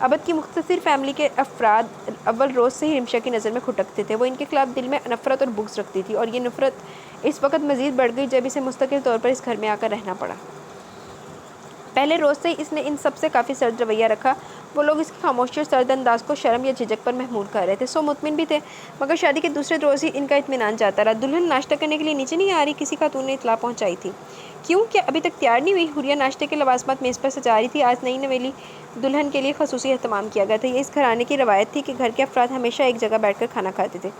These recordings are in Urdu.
ابد کی مختصر فیملی کے افراد اول روز سے ہی رمشا کی نظر میں کھٹکتے تھے۔ وہ ان کے خلاف دل میں نفرت اور بغض رکھتی تھی، اور یہ نفرت اس وقت مزید بڑھ گئی جب اسے مستقل طور پر اس گھر میں آ کر رہنا پڑا۔ پہلے روز سے ہی اس نے ان سب سے کافی سرد رویہ رکھا۔ وہ لوگ اس کی خاموشی اور سرد انداز کو شرم یا جھجک پر محمول کر رہے تھے، سو مطمئن بھی تھے، مگر شادی کے دوسرے روز ہی ان کا اطمینان جاتا رہا۔ دلہن ناشتہ کرنے کے لیے نیچے نہیں آ رہی؟ کسی خاتون نے اطلاع پہنچائی تھی۔ کیوں؟ کیا ابھی تک تیار نہیں ہوئی؟ حوریہ ناشتے کے لوازمات میز پر سجا رہی تھی۔ آج نئی نویلی دلہن کے لیے خصوصی اہتمام کیا گیا تھا۔ یہ اس گھرانے کی روایت تھی کہ گھر کے افراد ہمیشہ ایک جگہ بیٹھ کر کھانا کھاتے تھے۔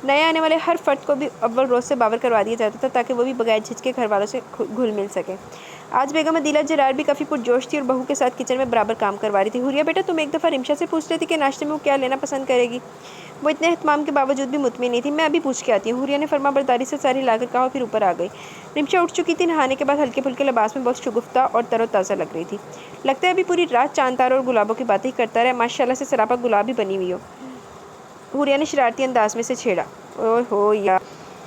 نئے آنے والے ہر فرد کو بھی اول روز سے باور کروا دیا جاتا تھا تاکہ وہ بھی بغیر جھجکے گھر والوں سے گھل مل سکے۔ آج بیگم عدیلہ جرار بھی کافی پرجوش تھی اور بہو کے ساتھ کچن میں برابر کام کروا رہی تھی۔ حوریہ بیٹا، تم ایک دفعہ رمشا سے پوچھ رہی تھی کہ ناشتے میں وہ کیا لینا پسند کرے گی؟ وہ اتنے اہتمام کے باوجود بھی مطمئن نہیں تھی۔ میں ابھی پوچھ کے آتی ہوں، حوریہ نے فرما برداری سے ساری لا کر کہا اور پھر اوپر آ گئی۔ رمشا اٹھ چکی تھی۔ نہانے کے بعد ہلکے پھلکے لباس میں بہت شگفتہ اور تر و تازہ لگ رہی تھی۔ لگتا ہے ابھی پوری رات چاند تاروں اور گلابوں کی باتیں ہی کرتا رہا، ماشاء اللہ سے سراپا گلاب ہی بنی ہوئی ہو۔ حوریہ نے شرارتی انداز میں سے چھیڑا۔ اوہ ہو یار،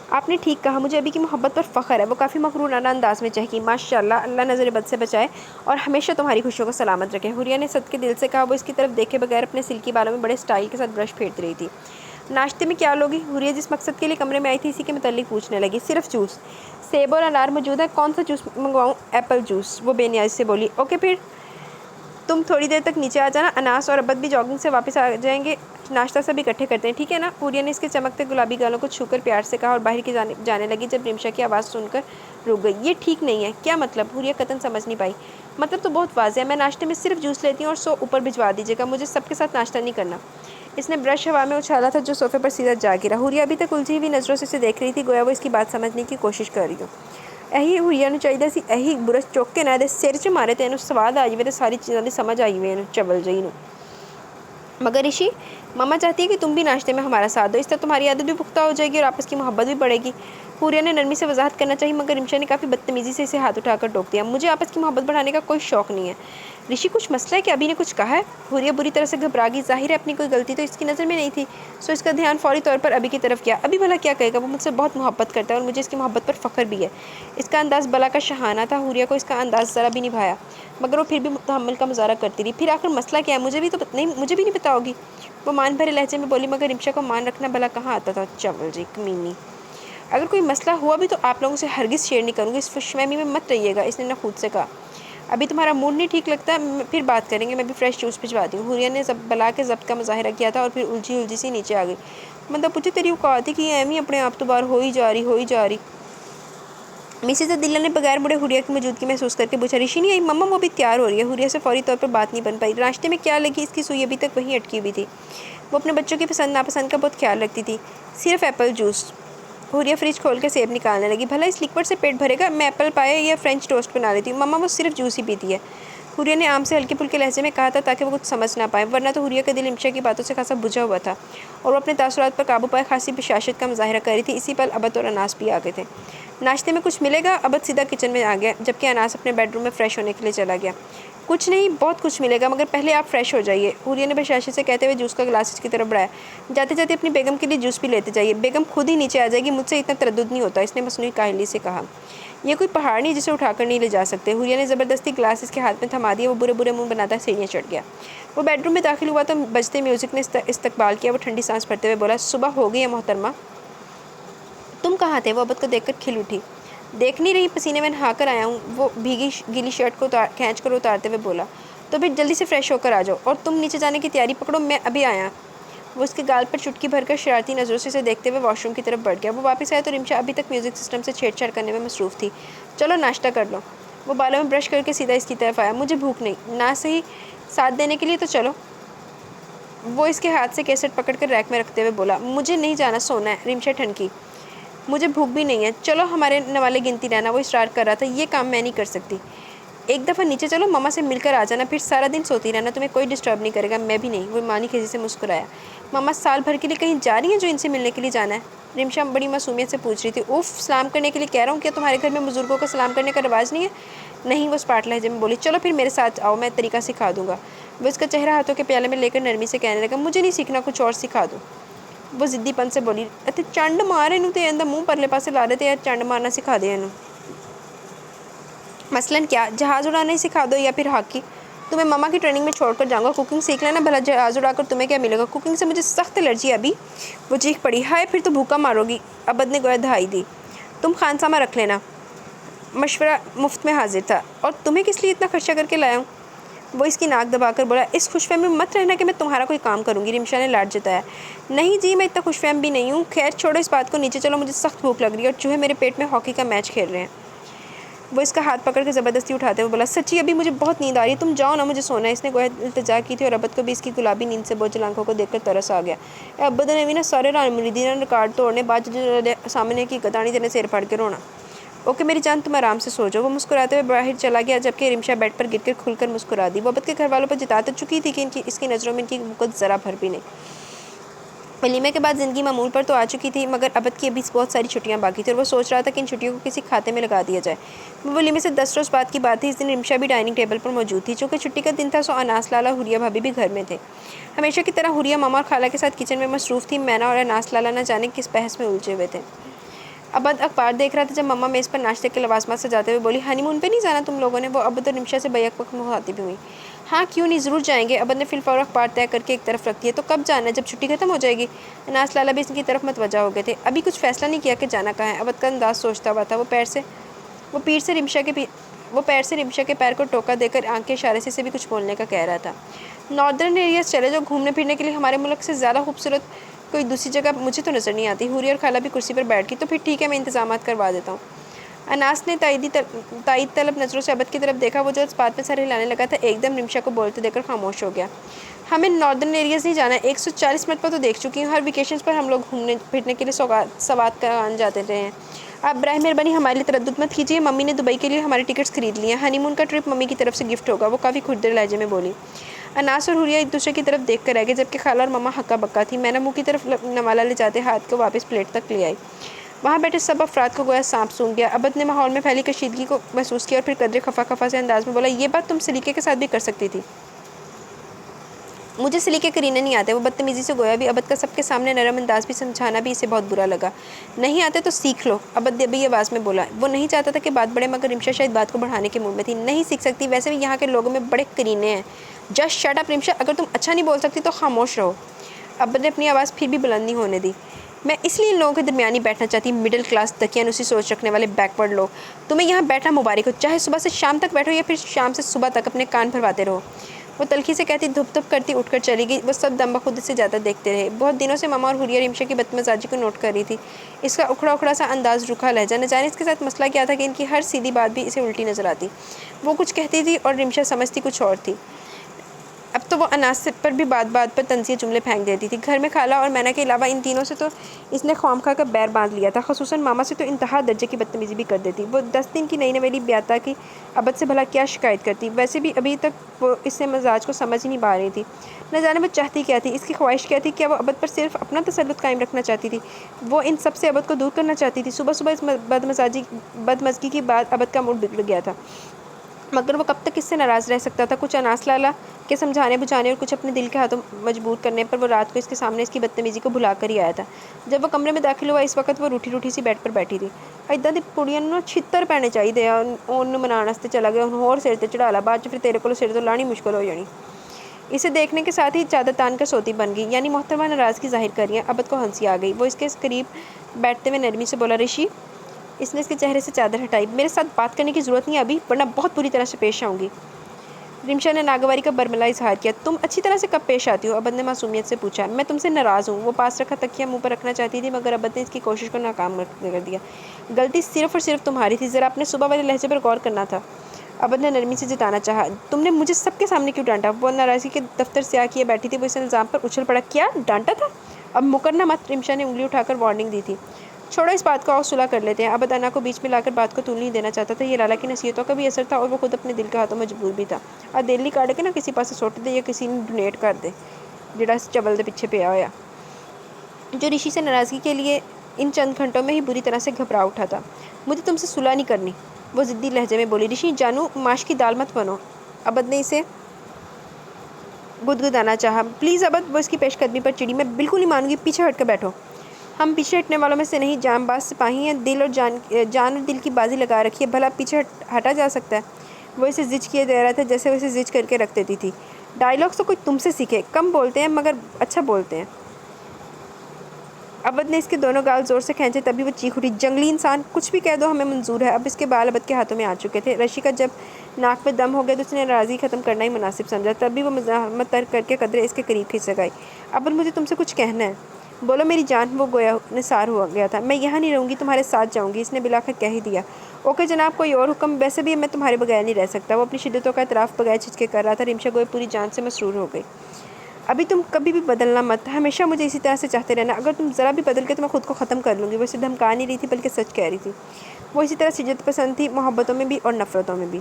آپ نے ٹھیک کہا، مجھے ابھی کی محبت پر فخر ہے۔ وہ کافی مغرورانہ انداز میں چہکی۔ ماشاء اللہ، اللہ نظر بد سے بچائے اور ہمیشہ تمہاری خوشیوں کو سلامت رکھے، حوریہ نے صدقے دل سے کہا۔ وہ اس کی طرف دیکھے بغیر اپنے سلکی بالوں میں بڑے سٹائل کے ساتھ برش پھیرتی رہی تھی۔ ناشتے میں کیا لوگی؟ حوریہ جس مقصد کے لیے کمرے میں آئی تھی اسی کے متعلق پوچھنے لگی۔ صرف جوس، سیب اور انار موجود ہے؟ کون سا جوس منگواؤں؟ ایپل جوس، وہ بے نیازی سے بولی۔ اوکے، پھر تم تھوڑی دیر تک نیچے آ جانا، اناس اور ابد بھی جاگنگ سے واپس آ جائیں گے، ناشتہ سب اکٹھے کرتے ہیں، ٹھیک ہے نا؟ حوریہ نے اس کے چمکتے گلابی گالوں کو چھو کر پیار سے کہا اور باہر کی جانب جانے لگی جب رمشا کی آواز سن کر رک گئی۔ یہ ٹھیک نہیں ہے۔ کیا مطلب؟ حوریہ قطعاً سمجھ نہیں پائی۔ مطلب تو بہت واضح ہے، میں ناشتے میں صرف جوس لیتی ہوں اور 100 اوپر بھجوا دیجیے گا، مجھے سب کے ساتھ ناشتہ نہیں کرنا۔ اس نے برش ہوا میں اچھالا تھا جو صوفے پر سیدھا جا گرا۔ حوریہ ابھی تک الجھی ہوئی نظروں سے اسے دیکھ رہی تھی، گویا وہ اس کی بات سمجھنے کی کوشش کر رہی ہو۔ ایہی حوریہ نو چاہیے سی ایہی برش چوک کے نہ دے سر چ مارے تینوں سواد آئی ہوئے تے ساری چیزاں دی سمجھ آئی ہوئے چول جئی نو۔ مگر رشی، ماما چاہتی ہے کہ تم بھی ناشتے میں ہمارا ساتھ دو، اس طرح تمہاری عادت بھی پختہ ہو جائے گی اور آپس کی محبت بھی بڑھے گی۔ حوریہ نے نرمی سے وضاحت کرنا چاہی مگر رمشا نے کافی بدتمیزی سے اسے ہاتھ اٹھا کر ٹوک دیا۔ مجھے آپس کی محبت بڑھانے کا کوئی شوق نہیں ہے۔ رشی، کچھ مسئلہ ہے کہ ابھی نے کچھ کہا ہے؟ حوریہ بری طرح سے گھبرا گئی۔ ظاہر ہے اپنی کوئی غلطی تو اس کی نظر میں نہیں تھی، سو اس کا دھیان فوری طور پر ابھی کی طرف گیا۔ ابھی بھلا کیا کہے گا؟ وہ مجھ سے بہت محبت کرتا ہے اور مجھے اس کی محبت پر فخر بھی ہے۔ اس کا انداز بلا کا شاہانہ تھا۔ حوریہ کو اس کا انداز ذرا بھی نہیں بھایا، مگر وہ پھر بھی تحمل کا مظاہرہ کرتی رہی۔ پھر آخر مسئلہ کیا ہے؟ مجھے بھی نہیں بتاؤ گی؟ وہ مان بھرے لہجے میں بولی، مگر رمشا کو مان رکھنا بھلا کہاں آتا تھا؟ چول جی کمینی، اگر کوئی مسئلہ ہوا بھی تو آپ لوگوں سے ہرگز شیئر نہیں کروں گی، اس فحشفہمی میں مت رہیے گا، اس نے خود سے کہا۔ ابھی تمہارا موڈ نہیں ٹھیک لگتا، پھر بات کریں گے، میں بھی فریش جوس بھجواتی ہوں۔ حوریہ نے بلا کے ضبط کا مظاہرہ کیا تھا اور پھر الجھی سی نیچے آ گئی۔ بندہ پوچھے تیری اوقات ہی کی ایویں اپنے آپ تو باہر ہو ہی جا رہی۔ مسز عدیلہ نے بغیر مڑے حوریہ کی موجودگی محسوس کر کے پوچھا، رشی نہیں آئی؟ مما وہ بھی تیار ہو رہی ہے۔ حوریہ سے فوری طور پر بات نہیں بن پائی۔ ناشتے میں کیا لگی؟ اس کی سوئی ابھی تک وہیں اٹکی ہوئی تھی۔ وہ اپنے بچوں کی پسند ناپسند کا بہت خیال رکھتی تھی۔ صرف ایپل جوس؟ حوریہ فریج کھول کر سیب نکالنے لگی۔ بھلا اس لیکوڈ سے پیٹ بھرے گا؟ میں ایپل پائے یا فرینچ ٹوسٹ بنا لیتی ہوں، مما وہ صرف جوس ہی پیتی ہے، حوریہ نے عام سے ہلکے پھلکے لہجے میں کہا تھا تاکہ وہ کچھ سمجھ نہ پائے، ورنہ تو حوریہ کا دل رمشا کی باتوں سے خاصا بجھا ہوا تھا اور وہ اپنے تاثرات پر قابو پائے خاصی بشاشت کا مظاہرہ کر رہی تھی۔ اسی پل ابد اور اناس بھی آ گئے تھے۔ ناشتے میں کچھ ملے گا؟ ابد سیدھا کچن میں آ گیا جبکہ اناس اپنے بیڈ روم میں فریش ہونے کے لیے چلا گیا۔ کچھ نہیں، بہت کچھ ملے گا، مگر پہلے آپ فریش ہو جائیے، حوریہ نے بشاشت سے کہتے ہوئے جوس کا گلاس اس کی طرف بڑھایا۔ جاتے جاتے اپنی بیگم کے لیے جوس بھی لیتے جائیے، بیگم خود ہی نیچے آ جائے گی، مجھ سے اتنا تردد نہیں ہوتا، اس نے مصنوعی کاہلی سے کہا۔ یہ کوئی پہاڑ نہیں جسے اٹھا کر نہیں لے جا سکتے، حوریہ نے زبردستی گلاس اس کے ہاتھ میں تھما دیا۔ وہ برے برے منہ بناتا سیڑھیاں چڑھ گیا۔ وہ بیڈ روم میں داخل ہوا تو بجتے میوزک نے استقبال کیا۔ وہ ٹھنڈی سانس بھرتے ہوئے بولا، صبح ہو گئی ہے محترمہ، تم کہاں تھے؟ وہ ابد کو دیکھ کر کھل اٹھی۔ دیکھ نہیں رہی؟ پسینے میں نہا کر آیا ہوں، وہ بھیگی گیلی شرٹ کو کھینچ کر اتارتے ہوئے بولا۔ تو پھر جلدی سے فریش ہو کر آ جاؤ، اور تم نیچے جانے کی تیاری پکڑو، میں ابھی آیا۔ وہ اس کے گال پر چٹکی بھر کر شرارتی نظروں سے اسے دیکھتے ہوئے واش روم کی طرف بڑھ گیا۔ وہ واپس آیا تو رمشا ابھی تک میوزک سسٹم سے چھیڑ چھاڑ کرنے میں مصروف تھی۔ چلو ناشتہ کر لو۔ وہ بالوں میں برش کر کے سیدھا اس کی طرف آیا۔ مجھے بھوک نہیں، نہ صحیح ساتھ دینے کے لیے تو چلو۔ وہ اس کے ہاتھ سے کیسٹ پکڑ کر ریک میں رکھتے ہوئے بولا، مجھے نہیں جانا، سونا ہے۔ رمشا ٹھنکی، مجھے بھوک بھی نہیں ہے، چلو ہمارے نوالے گنتی رہنا۔ وہ اصرار کر رہا تھا، یہ کام میں نہیں کر سکتی، ایک دفعہ نیچے چلو، مما سے مل کر آ جانا، پھر سارا دن سوتی رہنا، تمہیں کوئی ڈسٹرب نہیں کرے گا۔ میں بھی نہیں، وہ مانی خزی سے مسکرایا۔ مما سال بھر کے لیے کہیں جا رہی ہیں جو ان سے ملنے کے لیے جانا ہے؟ رمشا بڑی معصومیت سے پوچھ رہی تھی۔ اوف، سلام کرنے کے لیے کہہ رہا ہوں، کیا تمہارے گھر میں بزرگوں کا سلام کرنے کا رواج نہیں ہے؟ نہیں، وہ اسپاٹ لہجے میں بولی۔ چلو پھر میرے ساتھ آؤ، میں طریقہ سکھا دوں گا۔ وہ اس کا چہرہ ہاتھوں کے پیالے میں لے کر نرمی سے کہنے لگا، مجھے نہیں سیکھنا، کچھ اور سکھا دو۔ وہ ضدی پن سے بولی، اتے چنڈ مارے نو تے اندر منہ پرلے پاسے لا دے تے چنڈ مارنا سکھا دے انہوں۔ مثلاً کیا؟ جہاز اڑانا ہی سکھا دو یا پھر ہاکی۔ تمہیں ماما کی ٹریننگ میں چھوڑ کر جاؤں گا، کوکنگ سیکھ لینا، بھلا جہاز اڑا کر تمہیں کیا ملے گا، کوکنگ سے مجھے سخت الرجی ہے ابھی۔ وہ چیخ پڑی، ہائے پھر تو بھوکا مارو گی۔ ابد نے گویا دہائی دی، تم خانسامہ رکھ لینا، مشورہ مفت میں حاضر تھا، اور تمہیں کس لیے اتنا خرچہ کر کے لایا ہوں؟ وہ اس کی ناک دبا کر بولا، اس خوش فہمی میں مت رہنا کہ میں تمہارا کوئی کام کروں گی۔ رمشا نے لاڈ جتایا، نہیں جی میں اتنا خوش فہم بھی نہیں ہوں، خیر چھوڑو اس بات کو، نیچے چلو، مجھے سخت بھوک لگ رہی ہے اور چوہے میرے پیٹ میں ہاکی کا میچ کھیل رہے ہیں۔ وہ اس کا ہاتھ پکڑ کے زبردستی اٹھاتے ہوئے بولا، سچی ابھی مجھے بہت نیند آ رہی ہے، تم جاؤ نا، مجھے سونا ہے۔ اس نے گویا التجا کی تھی اور ابد کو بھی اس کی گلابی نیند سے بوجھل آنکھوں کو دیکھ کر ترس آ گیا۔ ابد نے بھی نا سارے مریدین ریکارڈ توڑنے، بعد سامنے کی گداڑی دینے سیر پھاڑ کے رونا۔ اوکے میری جان، تم آرام سے سو جاؤ۔ وہ مسکراتے ہوئے باہر چلا گیا، جبکہ رمشا بیڈ پر گر کر کھل کر مسکرا دی۔ وہ ابد کے گھر والوں پر جتا تو چکی تھی کہ اس کی نظروں میں ان کی وقت ذرا بھر بھی نہیں۔ ولیمے کے بعد زندگی معمول پر تو آ چکی تھی، مگر ابد کی ابھی بہت ساری چھٹیاں باقی تھیں اور وہ سوچ رہا تھا کہ ان چھٹیوں کو کسی کھاتے میں لگا دیا جائے۔ وہ ولیمے سے 10 روز بعد کی بات تھی۔ اس دن رمشا بھی ڈائننگ ٹیبل پر موجود تھی۔ چونکہ چھٹی کا دن تھا سو اناس لالا، حوریہ بھابھی بھی گھر میں تھے۔ ہمیشہ کی طرح حوریہ ماما اور خالہ کے ساتھ کچن میں مصروف تھی۔ مینا اور اناس لالا نہ جانے کس بحث میں الجھے ہوئے تھے۔ ابد اخبار دیکھ رہا تھا جب ماما میز پر ناشتے کے لوازمات سجاتے ہوئے بولی، ہنی مون پہ نہیں جانا تم لوگوں نے؟ وہ ابد اور رمشا سے بیک وقت مخاطب ہوئی۔ ہاں کیوں نہیں، ضرور جائیں گے۔ ابد نے فی الفور اخبار طے کر کے ایک طرف رکھ دیا۔ تو کب جانا ہے؟ جب چھٹی ختم ہو جائے گی۔ اناس لالا بھی اس کی طرف متوجہ ہو گئے تھے۔ ابھی کچھ فیصلہ نہیں کیا کہ جانا کہاں ہے؟ ابد کا انداز سوچتا ہوا تھا۔ وہ پیر سے رمشا کے پیر کو ٹوکا دے کر آنکھ کے اشارے سے اسے بھی کچھ بولنے کا کہہ رہا تھا۔ ناردرن ایریاز چلے جاؤ، گھومنے پھرنے کے لیے ہمارے ملک سے زیادہ خوبصورت کوئی دوسری جگہ مجھے تو نظر نہیں آتی۔ حوریہ اور خالہ بھی کرسی پر بیٹھ گئی۔ تو پھر ٹھیک ہے، میں انتظامات کروا دیتا ہوں۔ اناس نے تائید طلب نظروں سے ابد کی طرف دیکھا۔ وہ جو اس بات میں سر ہلانے لگا تھا ایک دم رمشا کو بولتے دیکھ کر خاموش ہو گیا۔ ہمیں ناردرن ایریاز نہیں جانا، 140 مرتبہ تو دیکھ چکی ہوں، ہر ویکیشنز پر ہم لوگ گھومنے پھرنے کے لیے سوات کران جاتے رہے ہیں۔ آپ براہ مہربانی ہمارے لیے تردد مت کیجیے، ممی نے دبئی کے لیے ہماری ٹکٹس خرید لی ہیں، ہنی مون کا ٹرپ ممی کی طرف سے گفٹ ہوگا۔ وہ کافی کھردر لہجے میں بولی۔ اناس اور حوریہ ایک دوسرے کی طرف دیکھ کر رہ گئے، جبکہ خالہ اور ماما ہکا بکا تھی۔ مینا منہ کی طرف نوالا لے جاتے ہاتھ کو واپس پلیٹ تک لے آئی۔ وہاں بیٹھے سب افراد کو گویا سانپ سونگھ گیا۔ ابد نے ماحول میں پھیلی کشیدگی کو محسوس کیا اور پھر قدرے خفا سے انداز میں بولا، یہ بات تم سلیقے کے ساتھ بھی کر سکتی تھی۔ مجھے سلیقے کرینے نہیں آتے۔ وہ بدتمیزی سے گویا بھی ابد کا سب کے سامنے نرم انداز بھی سمجھانا بھی اسے بہت برا لگا۔ نہیں آتے تو سیکھ لو، ابد دبی آواز میں بولا۔ وہ نہیں چاہتا تھا کہ بات بڑھے، مگر رمشا شاید بات کو بڑھانے کے موڈ میں تھی۔ نہیں سیکھ سکتی، ویسے بھی یہاں کے لوگوں میں بڑے کرینے ہیں۔ جسٹ شٹ اپ رمشا، اگر تم اچھا نہیں بول سکتی تو خاموش رہو۔ ابد نے اپنی آواز پھر بھی بلند نہیں ہونے دی۔ میں اس لیے ان لوگوں کے درمیان ہی بیٹھنا چاہتی، مڈل کلاس دقیانوسی سوچ رکھنے والے بیکورڈ لوگ۔ تمہیں یہاں بیٹھنا مبارک ہو، چاہے صبح سے شام تک بیٹھو یا پھر شام سے صبح تک اپنے کان بھرواتے رہو۔ وہ تلخی سے کہتی دھپ دھپ کرتی اٹھ کر چلی گئی۔ وہ سب دم بخود سے زیادہ دیکھتے رہے۔ بہت دنوں سے ماما اور حوریہ رمشا کی بدمزاجی کو نوٹ کر رہی تھی۔ اس کا اکھڑا اکھڑا سا انداز، روکھا لہجہ، نہ جانے اس کے ساتھ مسئلہ کیا تھا کہ ان کی ہر سیدھی بات بھی اسے الٹی نظر آتی۔ وہ کچھ کہتی تھی اور رمشا سمجھتی کچھ اور تھی۔ اب تو وہ اناس پر بھی بات بات پر طنزیہ جملے پھینک دیتی تھی۔ گھر میں خالہ اور مینا کے علاوہ ان تینوں سے تو اس نے خواہ کا بیر باندھ لیا تھا، خصوصاً ماما سے تو انتہا درجے کی بدتمیزی بھی کر دیتی۔ وہ 10 دن کی نئی نویلی بیاتا کی ابد سے بھلا کیا شکایت کرتی؟ ویسے بھی ابھی تک وہ اس سے مزاج کو سمجھ ہی نہیں پا رہی تھی۔ نہ جانے وہ چاہتی کیا تھی، اس کی خواہش کیا تھی؟ کیا وہ ابد پر صرف اپنا تسلط قائم رکھنا چاہتی تھی؟ وہ ان سب سے ابد کو دور کرنا چاہتی تھی؟ صبح صبح اس بدمزگی کی بات ابد کا موڈ بگڑ گیا تھا، مگر وہ کب تک اس سے ناراض رہ سکتا تھا؟ کچھ اناس لالا کے سمجھانے بجھانے اور کچھ اپنے دل کے ہاتھوں مجبور کرنے پر وہ رات کو اس کے سامنے اس کی بدتمیزی کو بھلا کر ہی آیا تھا۔ جب وہ کمرے میں داخل ہوا، اس وقت وہ روٹھی روٹھی سی بیڈ پر بیٹھی تھی۔ ایداں دی کڑیاں نوں چھتر پینے چاہیے، اون منانے واسطے چلا گیا، ہن ہور سر تے چڑھا لا، بعد پھر تیرے کولوں سر تو لانی مشکل ہو جانی۔ اسے دیکھنے کے ساتھ ہی چادر تان کر سوتی بن گئی، یعنی محترمہ ناراضگی ظاہر کر رہی ہیں۔ ابد کو ہنسی آ گئی۔ وہ اس کے قریب بیٹھتے ہوئے نرمی سے بولا، رشی۔ اس نے اس کے چہرے سے چادر ہٹائی۔ میرے ساتھ بات کرنے کی ضرورت نہیں ابھی، ورنہ بہت بری طرح سے پیش آؤں گی۔ رمشا نے ناگواری کا برملا اظہار کیا۔ تم اچھی طرح سے کب پیش آتی ہو؟ ابد نے معصومیت سے پوچھا۔ میں تم سے ناراض ہوں۔ وہ پاس رکھا تکیہ منہ پر رکھنا چاہتی تھی، مگر ابد نے اس کی کوشش کو ناکام کر دیا۔ غلطی صرف اور صرف تمہاری تھی، ذرا اپنے صبح والے لہجے پر غور کرنا تھا۔ ابد نے نرمی سے جتانا چاہا۔ تم نے مجھے سب کے سامنے کیوں ڈانٹا؟ وہ ناراضگی کے دفتر سیاہ کیے بیٹھی تھی۔ وہ اس الزام پر اچھل پڑا۔ کیا ڈانٹا تھا؟ اب مکرنا مت، رمشا نے انگلی اٹھا کر وارننگ دی تھی۔ چھوڑو اس بات کو، آؤ صلح کر لیتے ہیں۔ ابد انا کو بیچ میں لا کر بات کو طول نہیں دینا چاہتا تھا۔ یہ لالا کی نصیحتوں کا بھی اثر تھا اور وہ خود اپنے دل کے ہاتھوں مجبور بھی تھا۔ دل نہیں کاٹ کے نہ کسی پاسے سٹ دے یا کسی نے ڈونیٹ کر دے جڑا چول دے پیچھے پیا ہوا، جو رشی سے ناراضگی کے لیے ان چند گھنٹوں میں ہی بری طرح سے گھبرا اٹھا تھا۔ مجھے تم سے صلح نہیں کرنی، وہ ضدی لہجے میں بولی۔ رشی جانو، ماش کی دال مت بنو۔ ابد نے اسے گدگدانا چاہا۔ پلیز ابد، وہ اس کی پیش قدمی پر چڑی۔ میں بالکل نہیں مانوں گی، پیچھے ہٹ کر بیٹھو۔ ہم پیچھے ہٹنے والوں میں سے نہیں، جاں باز سپاہی ہیں، دل اور جان اور دل کی بازی لگا رکھی ہے، بھلا پیچھے ہٹا جا سکتا ہے؟ وہ اسے زج کیے دے رہا تھا جیسے وہ اسے زج کر کے رکھ دیتی تھی۔ ڈائیلاگس تو کوئی تم سے سیکھے، کم بولتے ہیں مگر اچھا بولتے ہیں۔ عبد نے اس کے دونوں گال زور سے کھینچے، تبھی وہ چیخ اٹھی، جنگلی انسان، کچھ بھی کہہ دو ہمیں منظور ہے۔ اب اس کے بال عبد کے ہاتھوں میں آ چکے تھے۔ رشی کا جب ناک میں دم ہو گیا تو اس نے ناراضگی ختم کرنا ہی مناسب سمجھا، تب بھی وہ مزاحمت ترک کر کے قدرے اس کے قریب کھینچ لگائی۔ عبد مجھے تم سے کچھ کہنا ہے۔ بولو میری جان، وہ گویا نثار ہو گیا تھا۔ میں یہاں نہیں رہوں گی، تمہارے ساتھ جاؤں گی، اس نے بالآخر کہہ ہی دیا۔ اوکے جناب، کوئی اور حکم؟ ویسے بھی میں تمہارے بغیر نہیں رہ سکتا۔ وہ اپنی شدتوں کا اعتراف بغیر جھجکے کر رہا تھا۔ رمشا گویا پوری جان سے مسرور ہو گئی۔ ابھی تم کبھی بھی بدلنا مت، ہمیشہ مجھے اسی طرح سے چاہتے رہنا، اگر تم ذرا بھی بدل گئے تو میں خود کو ختم کر لوں گی۔ وہ اسے دھمکا نہیں رہی تھی بلکہ سچ کہہ رہی تھی۔ وہ اسی طرح شدت پسند تھی، محبتوں میں بھی اور نفرتوں میں بھی۔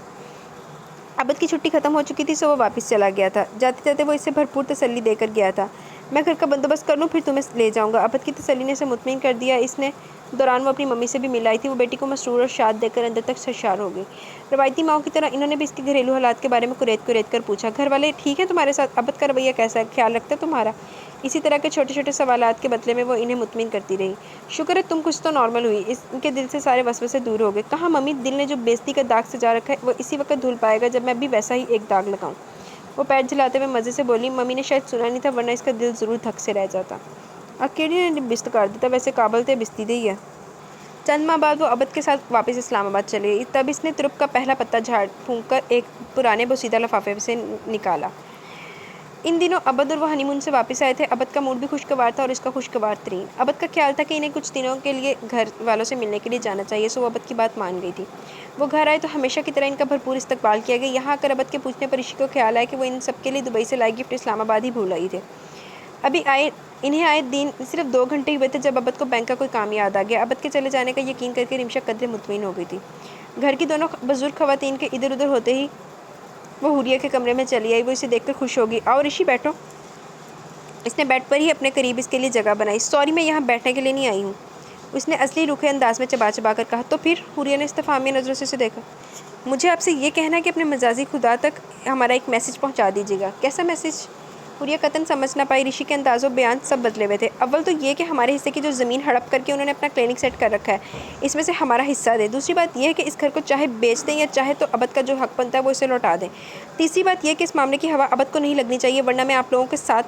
عبد کی چھٹی ختم ہو چکی تھی سو وہ واپس چلا گیا تھا۔ جاتے جاتے وہ اسے بھرپور تسلی دے کر گیا تھا۔ میں گھر کا بندوبست کر لوں پھر تمہیں لے جاؤں گا۔ عبد کی تسلی نے اسے مطمئن کر دیا۔ اس نے دوران وہ اپنی ممی سے بھی مل آئی تھی۔ وہ بیٹی کو مسرور اور شاد دیکھ کر اندر تک سرشار ہو گئی۔ روایتی ماؤں کی طرح انہوں نے بھی اس کے گھریلو حالات کے بارے میں کریت کر پوچھا، گھر والے ٹھیک ہیں تمہارے ساتھ؟ عبد کا رویہ کیسا ہے؟ خیال رکھتا ہے تمہارا؟ اسی طرح کے چھوٹے چھوٹے سوالات کے بدلے میں وہ انہیں مطمئن کرتی رہی۔ شکر ہے تم کچھ تو نارمل ہوئی۔ ان کے دل سے سارے وسوسے دور ہو گئے۔ کہاں ممی، دل نے جو بےعزتی کا داغ سجا رکھا ہے وہ اسی وقت دھل پائے گا جب میں بھی ویسا ہی ایک داغ لگاؤں۔ وہ پیر جھلاتے ہوئے مزے سے بولی، ممی نے شاید سنا نہیں تھا ورنہ اس کا دل ضرور دھک سے رہ جاتا۔ اکیلی نے بست کر دیتا، ویسے قابل تے بستی دے ہی ہے۔ چند ماہ بعد وہ عبد کے ساتھ واپس اسلام آباد چلی گئی۔ تب اس نے ترپ کا پہلا پتا جھاڑ پھونک کر ایک پرانے بوسیدہ لفافے سے نکالا۔ ان دنوں عبد اور وہ ہنی مون سے واپس آئے تھے۔ عبد کا موڈ بھی خوشگوار تھا اور اس کا خوشگوار ترین۔ عبد کا خیال تھا کہ انہیں کچھ دنوں کے لیے گھر والوں سے ملنے کے لیے جانا چاہیے، سو وہ عبد کی بات مان گئی تھی۔ وہ گھر آئے تو ہمیشہ کی طرح ان کا بھرپور استقبال کیا گیا۔ یہاں آ کر عبد کے پوچھنے پر رشی کو خیال آیا کہ وہ ان سب کے لیے دبئی سے لائے گفٹ اسلام آباد ہی بھول آئی تھے۔ انہیں آئے دن صرف 2 گھنٹے ہی ہوئے تھے جب عبد کو بینک کا کوئی کام یاد آ گیا۔ عبد کے چلے جانے کا یقین کر کے رمشا قدرے مطمئن ہو گئی تھی۔ گھر کی دونوں بزرگ خواتین کے ادھر ادھر ہوتے ہی وہ حوریہ کے کمرے میں چلی آئی۔ وہ اسے دیکھ کر خوش ہو گئی۔ آؤ رشی بیٹھو۔ اس نے بیڈ پر ہی اپنے قریب اس کے لیے جگہ بنائی۔ سوری، میں یہاں بیٹھنے کے لیے نہیں آئی ہوں، اس نے اصلی روکھے انداز میں چبا چبا کر کہا۔ تو پھر؟ حوریہ نے استفہامیہ نظروں سے اسے دیکھا۔ مجھے آپ سے یہ کہنا ہے کہ اپنے مجازی خدا تک ہمارا ایک میسج پہنچا دیجیے گا۔ کیسا میسج؟ حوریہ قطعاً سمجھ نہ پائی۔ رشی کے انداز و بیان سب بدلے ہوئے تھے۔ اول تو یہ کہ ہمارے حصے کی جو زمین ہڑپ کر کے انہوں نے اپنا کلینک سیٹ کر رکھا ہے اس میں سے ہمارا حصہ دے۔ دوسری بات یہ ہے کہ اس گھر کو چاہے بیچ دیں یا چاہے تو عبد کا جو حق بنتا ہے وہ اسے لوٹا دیں۔ تیسری بات یہ کہ اس معاملے کی ہوا عبد کو نہیں لگنی چاہیے ورنہ میں آپ لوگوں کے ساتھ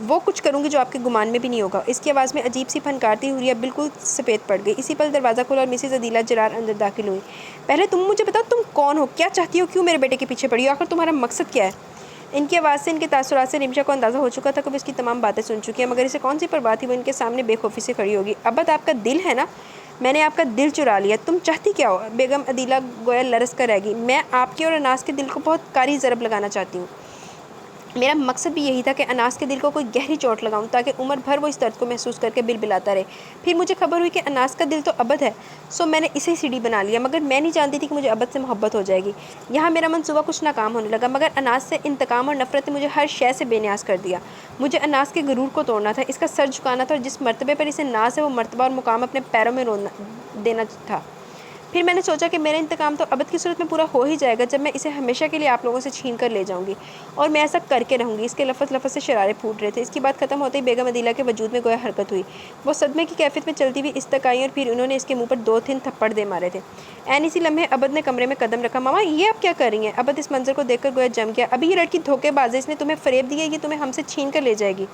وہ کچھ کروں گی جو آپ کے گمان میں بھی نہیں ہوگا۔ اس کی آواز میں عجیب سی پھنکار تھی۔ حوریہ بالکل سفید پڑ گئی۔ اسی پل دروازہ کھلا اور مسز عدیلہ جرار اندر داخل ہوئی۔ پہلے تم مجھے بتاؤ تم کون ہو، کیا چاہتی ہو، کیوں میرے بیٹے کے پیچھے پڑی ہو، آخر تمہارا مقصد کیا ہے؟ ان کی آواز سے، ان کے تاثرات سے رمشا کو اندازہ ہو چکا تھا کہ وہ اس کی تمام باتیں سن چکی ہے، مگر اسے کون سی پرواہ تھی؟ وہ ان کے سامنے بے خوفی سے کھڑی ہوگی۔ عبد آپ کا دل ہے نا؟ میں نے آپ کا دل چرا لیا، تم چاہتی کیا ہو؟ بیگم عدیلہ گویا لرز کر رہ گئی۔ میں آپ کے اور اناس کے دل کو بہت کاری ضرب لگانا چاہتی ہوں۔ میرا مقصد بھی یہی تھا کہ اناس کے دل کو کوئی گہری چوٹ لگاؤں تاکہ عمر بھر وہ اس درد کو محسوس کر کے بلبلاتا رہے۔ پھر مجھے خبر ہوئی کہ اناس کا دل تو عبد ہے، سو میں نے اسے سیڑھی بنا لیا، مگر میں نہیں جانتی تھی کہ مجھے عبد سے محبت ہو جائے گی۔ یہاں میرا منصوبہ کچھ ناکام ہونے لگا، مگر اناس سے انتقام اور نفرت نے مجھے ہر شے سے بے نیاز کر دیا۔ مجھے اناس کے غرور کو توڑنا تھا، اس کا سر جھکانا تھا اور جس مرتبے پر اسے ناز ہے وہ مرتبہ اور مقام اپنے پیروں میں دینا تھا۔ پھر میں نے سوچا کہ میرا انتقام تو عبد کی صورت میں پورا ہو ہی جائے گا جب میں اسے ہمیشہ کے لیے آپ لوگوں سے چھین کر لے جاؤں گی، اور میں ایسا کر کے رہوں گی۔ اس کے لفظ سے شرارے پھوٹ رہے تھے۔ اس کی بات ختم ہوتے ہی بیگم عدیلہ کے وجود میں گویا حرکت ہوئی۔ وہ صدمے کی کیفیت میں چلتی ہوئی اس تک آئیں اور پھر انہوں نے اس کے منہ پر 2 تھپڑ دے مارے تھے۔ عین اسی لمحے عبد نے کمرے میں قدم رکھا۔ ماما، یہ آپ کیا کر رہی ہیں؟ عبد اس منظر کو دیکھ کر گویا جم گیا۔ ابھی یہ لڑکی دھوکے باز ہے، اس نے تمہیں فریب دیا، یہ تمہیں ہم سے چھین کر لے جائے گی۔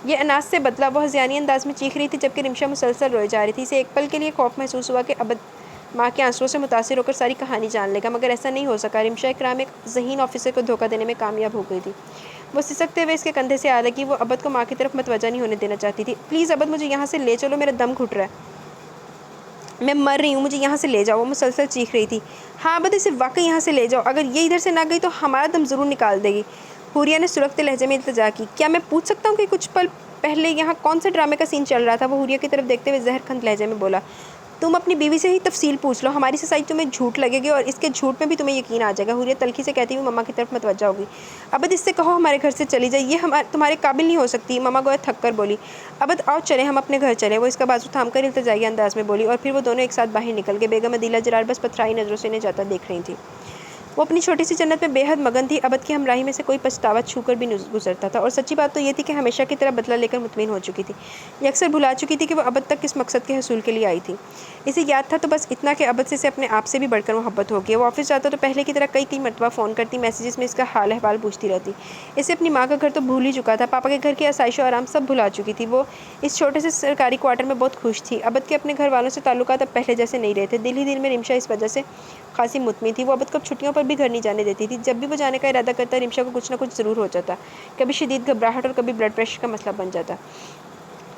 یہ اناس سے بدلا، وہ ہذیانی انداز میں چیخ رہی تھی جبکہ رمشا مسلسل روئے جا رہی تھی۔ اسے ایک پل کے لیے خوف محسوس ہوا کہ عبد ماں کے آنسوؤں سے متاثر ہو کر ساری کہانی جان لے گا، مگر ایسا نہیں ہو سکا۔ رمشا اکرام ایک ذہین آفیسر کو دھوکہ دینے میں کامیاب ہو گئی تھی۔ وہ سسکتے ہوئے اس کے کندھے سے آ لگی۔ وہ عبد کو ماں کی طرف متوجہ نہیں ہونے دینا چاہتی تھی۔ پلیز عبد، مجھے یہاں سے لے چلو، میرا دم گھٹ رہا ہے، میں مر رہی ہوں، مجھے یہاں سے لے جاؤ۔ وہ مسلسل چیخ رہی تھی۔ ہاں عبد، اسے واقعی یہاں سے لے جاؤ، اگر یہ ادھر سے نہ گئی تو ہمارا دم ضرور نکال دے گی۔ حوریہ نے سلگتے لہجے میں التجا کی۔ کیا میں پوچھ سکتا ہوں کہ کچھ پل پہلے یہاں کون سے ڈرامے کا سین چل رہا تھا؟ وہ حوریہ کی طرف دیکھتے ہوئے زہر کھنت لہجے میں بولا۔ تم اپنی بیوی سے ہی تفصیل پوچھ لو، ہماری سسائی تمہیں جھوٹ لگے گی اور اس کے جھوٹ میں بھی تمہیں یقین آ جائے گا۔ حوریہ تلخی سے کہتی ہوئی مما کی طرف متوجہ ہوگی۔ عبد، اس سے کہو ہمارے گھر سے چلی جائے، یہ تمہارے قابل نہیں ہو سکتی۔ مما گویا تھک کر بولی۔ عبد آؤ چلیں، ہم اپنے گھر چلیں، وہ اس کا بازو تھام کر التجائیہ انداز میں بولی، اور پھر وہ دونوں ایک ساتھ باہر نکل گئے۔ بیگم عدیلہ جرار بس پتھرائی نظروں سے انہیں جاتا دیکھ رہی تھیں۔ وہ اپنی چھوٹی سی جنت میں بے حد مگن تھی. ابد کی ہمراہی میں سے کوئی پچھتاوا چھو کر بھی گزرتا تھا، اور سچی بات تو یہ تھی کہ ہمیشہ کی طرح بدلہ لے کر مطمئن ہو چکی تھی. یہ اکثر بھلا چکی تھی کہ وہ ابد تک کس مقصد کے حصول کے لیے آئی تھی. اسے یاد تھا تو بس اتنا کہ ابد سے اسے اپنے آپ سے بھی بڑھ کر محبت ہو گئی. وہ آفس جاتا تو پہلے کی طرح کئی مرتبہ فون کرتی، میسیجز میں اس کا حال احوال پوچھتی رہتی. اسے اپنی ماں کا گھر تو بھول ہی چکا تھا، پاپا کے گھر کی آسائش و آرام سب بھلا چکی تھی. وہ اس چھوٹے سے سرکاری کوارٹر میں بہت خوش تھی. ابد کے اپنے گھر والوں سے تعلقات اب پہلے جیسے نہیں رہے تھے. دل ہی دل میں رمشا اس وجہ سے خاصی مطمئن تھی. وہ ابد کو اب چھٹیوں پر بھی گھر نہیں جانے دیتی تھی. جب بھی وہ جانے کا ارادہ کرتا، رمشا کو کچھ نہ کچھ ضرور ہو جاتا. کبھی شدید گھبراہٹ اور کبھی بلڈ پریشر کا مسئلہ بن جاتا.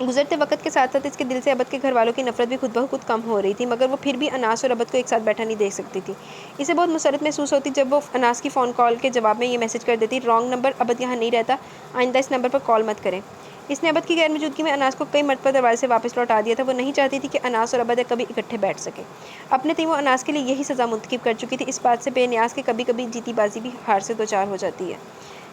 گزرتے وقت کے ساتھ ساتھ اس کے دل سے ابد کے گھر والوں کی نفرت بھی خود بخود کم ہو رہی تھی، مگر وہ پھر بھی اناس اور ابد کو ایک ساتھ بیٹھا نہیں دیکھ سکتی تھی. اسے بہت مسرت محسوس ہوتی جب وہ اناس کی فون کال کے جواب میں یہ میسج کر دیتی: رانگ نمبر، ابد یہاں نہیں رہتا، آئندہ اس نمبر پر کال مت کریں. اس نے ابد کی غیر موجودگی میں اناس کو کئی مرتبہ دروازے سے واپس لوٹا دیا تھا. وہ نہیں چاہتی تھی کہ اناس اور ابد کبھی اکٹھے بیٹھ سکیں. اپنے تئیں وہ اناس کے لیے یہی سزا منتخب کر چکی تھی، اس بات سے بے نیاز کہ کبھی کبھی جیتی بازی بھی ہار سے دوچار ہو جاتی ہے.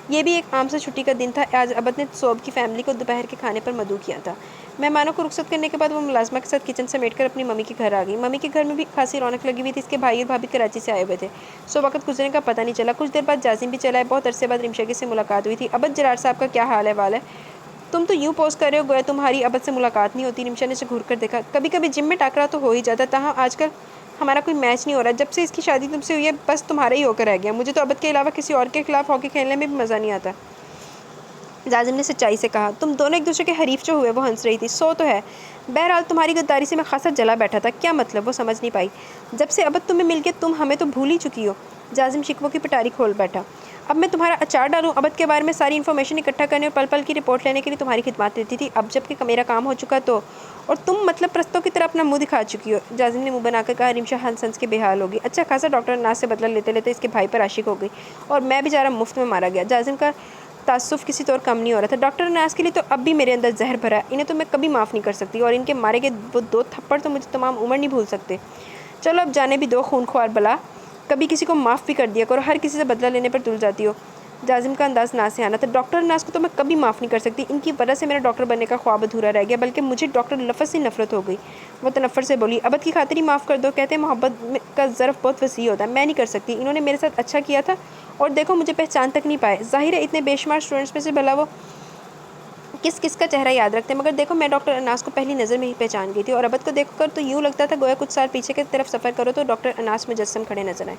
یہ بھی ایک عام سا چھٹی کا دن تھا. آج ابد نے صوب کی فیملی کو دوپہر کے کھانے پر مدعو کیا تھا. مہمانوں کو رخصت کرنے کے بعد وہ ملازمہ کے ساتھ کچن سمیٹ کر اپنی ممی کے گھر آ گئی. ممی کے گھر میں بھی خاصی رونق لگی ہوئی تھی. اس کے بھائی اور بھابھی کراچی سے آئے ہوئے تھے، سو وقت گزرنے کا پتہ نہیں چلا. کچھ دیر بعد جازم بھی چلا ہے. بہت عرصے بعد رمشا سے ملاقات ہوئی تھی. ابد جرار صاحب کا کیا حال احوال ہے؟ تم تو یوں پوز کر رہے ہو گویا تمہاری ابد سے ملاقات نہیں ہوتی. رمشا نے اسے گھور کر دیکھا. کبھی کبھی جم میں ٹاکرا تو ہو ہی جاتا، تاہم آج کل ہمارا کوئی میچ نہیں ہو رہا. جب سے اس کی شادی تم سے ہوئی ہے بس تمہارا ہی ہو کر رہ گیا. مجھے تو ابد کے علاوہ کسی اور کے خلاف ہاکی کھیلنے میں بھی مزہ نہیں آتا. جازم نے سچائی سے کہا. تم دونوں ایک دوسرے کے حریف جو ہوئے. وہ ہنس رہی تھی. سو تو ہے. بہرحال تمہاری غداری سے میں خاصا جلا بیٹھا تھا. کیا مطلب؟ وہ سمجھ نہیں پائی. جب سے ابد تمہیں مل کے تم ہمیں تو بھول ہی چکی ہو. جازم شکووں کی پٹاری کھول بیٹھا. اب میں تمہارا اچار ڈالوں؟ ابد کے بارے میں ساری انفارمیشن اکٹھا کرنے اور پل پل کی رپورٹ لینے کے لیے تمہاری خدمات لیتی تھی. اب جب کہ میرا کام ہو چکا تو اور تم مطلب پرستوں کی طرح اپنا منہ دکھا چکی ہو. جازم نے منہ بنا کر کہا. رمشا ہنس ہنس کے بے حال ہوگی. اچھا خاصا ڈاکٹر اناس سے بدلہ لیتے لیتے اس کے بھائی پر عاشق ہو گئی اور میں بیچارہ مفت میں مارا گیا. جازم کا تعصب کسی طور کم نہیں ہو رہا تھا. ڈاکٹر اناس کے لیے تو اب بھی میرے اندر زہر بھرا ہے. انہیں تو میں کبھی معاف نہیں کر سکتی، اور ان کے مارے گئے وہ 2 تھپڑ تو مجھے تمام عمر نہیں بھول سکتے. چلو اب جانے بھی دو خون خوار بلا. کبھی کسی کو معاف بھی کر دیا کرو، ہر کسی سے بدلہ لینے پر تل جاتی ہو. جازم کا انداز نازیانہ تھا. ڈاکٹر اناس کو تو میں کبھی معاف نہیں کر سکتی. ان کی وجہ سے میرا ڈاکٹر بننے کا خواب ادھورا رہ گیا، بلکہ مجھے ڈاکٹر لفظ سے نفرت ہو گئی. وہ تنفر سے بولی. ابد کی خاطر ہی معاف کر دو. کہتے ہیں محبت کا ظرف بہت وسیع ہوتا ہے. میں نہیں کر سکتی. انہوں نے میرے ساتھ اچھا کیا تھا اور دیکھو مجھے پہچان تک نہیں پائے. ظاہر ہے اتنے بے شمار اسٹوڈنٹس میں سے بھلا وہ کس کس کا چہرہ یاد رکھتے ہیں، مگر دیکھو میں ڈاکٹر اناس کو پہلی نظر میں ہی پہچان گئی تھی. اور ابد کو دیکھ کر تو یوں لگتا تھا گویا کچھ سال پیچھے کی طرف سفر کرو تو ڈاکٹر اناس مجسم کھڑے نظر آئیں.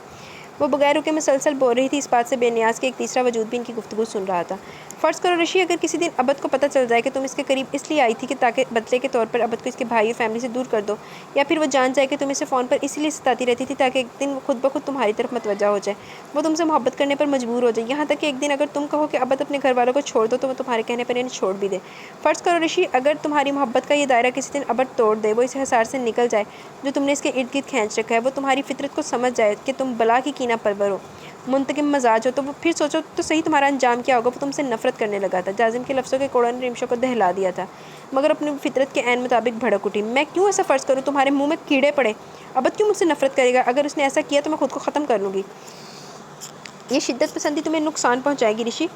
وہ بغیر رکے مسلسل بول رہی تھی، اس بات سے بے نیاز کہ ایک تیسرا وجود بھی ان کی گفتگو سن رہا تھا. فرض کرو رشی، اگر کسی دن ابد کو پتہ چل جائے کہ تم اس کے قریب اس لیے آئی تھی کہ تاکہ بدلے کے طور پر ابد کو اس کے بھائی اور فیملی سے دور کر دو، یا پھر وہ جان جائے کہ تم اسے فون پر اسی لیے ستاتی رہتی تھی تاکہ ایک دن وہ خود بخود تمہاری طرف متوجہ ہو جائے، وہ تم سے محبت کرنے پر مجبور ہو جائے، یہاں تک کہ ایک دن اگر تم کہو کہ ابد اپنے گھر والوں کو چھوڑ دو تو وہ تمہارے کہنے پر انہیں چھوڑ بھی دے. فرض کرو رشی، اگر تمہاری محبت کا یہ دائرہ کسی دن ابد توڑ دے، وہ اس حصار سے نکل جائے جو تم نے اس کے ارد گرد کھینچ رکھا ہے، وہ تمہاری فطرت کو سمجھ جائے کہ تم بلا کی کینہ پرور ہو، منتقم مزاج ہو، تو وہ پھر سوچو تو صحیح تمہارا انجام کیا ہوگا. وہ تم سے نفرت کرنے لگا تھا. جازم کے لفظوں کے کوڑوں نے رمشا کو دہلا دیا تھا، مگر اپنی فطرت کے عین مطابق بھڑک اٹھی. میں کیوں ایسا فرض کروں؟ تمہارے منہ میں کیڑے پڑے. ابد کیوں مجھ سے نفرت کرے گا؟ اگر اس نے ایسا کیا تو میں خود کو ختم کر لوں گی. یہ شدت پسندی تمہیں نقصان پہنچائے گی رشی.